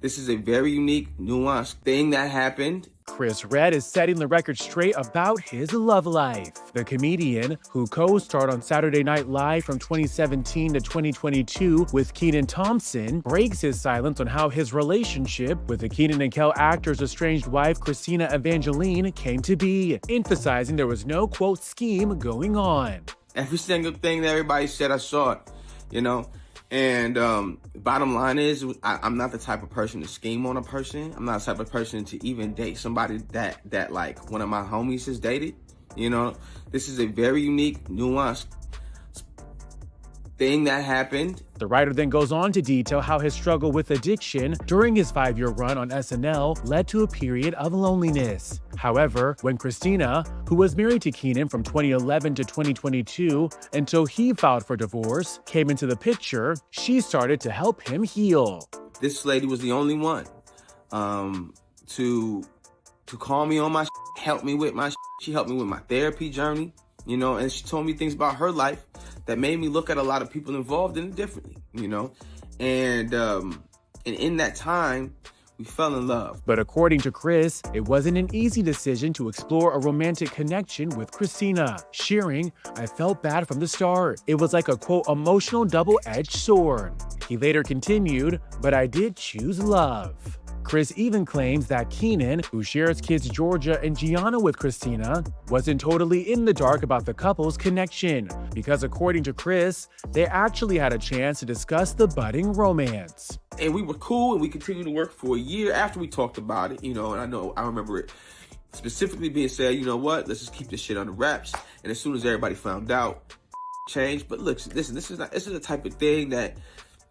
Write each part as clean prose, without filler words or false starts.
This is a very unique, nuanced thing that happened. Chris Redd is setting the record straight about his love life. The comedian, who co-starred on Saturday Night Live from 2017 to 2022 with Kenan Thompson, breaks his silence on how his relationship with the Kenan and Kel actor's estranged wife Christina Evangeline came to be, emphasizing there was no, quote, scheme going on. Every single thing that everybody said, I saw it, you know? And bottom line is, I'm not the type of person to scheme on a person. I'm not the type of person to even date somebody that like one of my homies has dated. You know, this is a very unique, nuanced thing that happened. The writer then goes on to detail how his struggle with addiction during his 5-year run on SNL led to a period of loneliness. However, when Christina, who was married to Kenan from 2011 to 2022 until he filed for divorce, came into the picture, she started to help him heal. This lady was the only one to call me on my help me with my She helped me with my therapy journey, you know, and she told me things about her life that made me look at a lot of people involved in it differently, you know? And in that time, we fell in love. But according to Chris, it wasn't an easy decision to explore a romantic connection with Christina, sharing, "I felt bad from the start. It was like a, quote, emotional double-edged sword." He later continued, "But I did choose love." Chris even claims that Kenan, who shares kids Georgia and Gianna with Christina, wasn't totally in the dark about the couple's connection, because according to Chris, they actually had a chance to discuss the budding romance. And we were cool, and we continued to work for a year after we talked about it, you know, and I remember it specifically being said, you know what, let's just keep this shit under wraps. And as soon as everybody found out, changed. But look, listen, this is the type of thing that,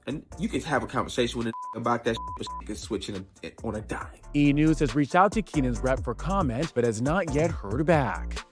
and you can have a conversation with a about that, but can switch on a dime. E! News has reached out to Kenan's rep for comment, but has not yet heard back.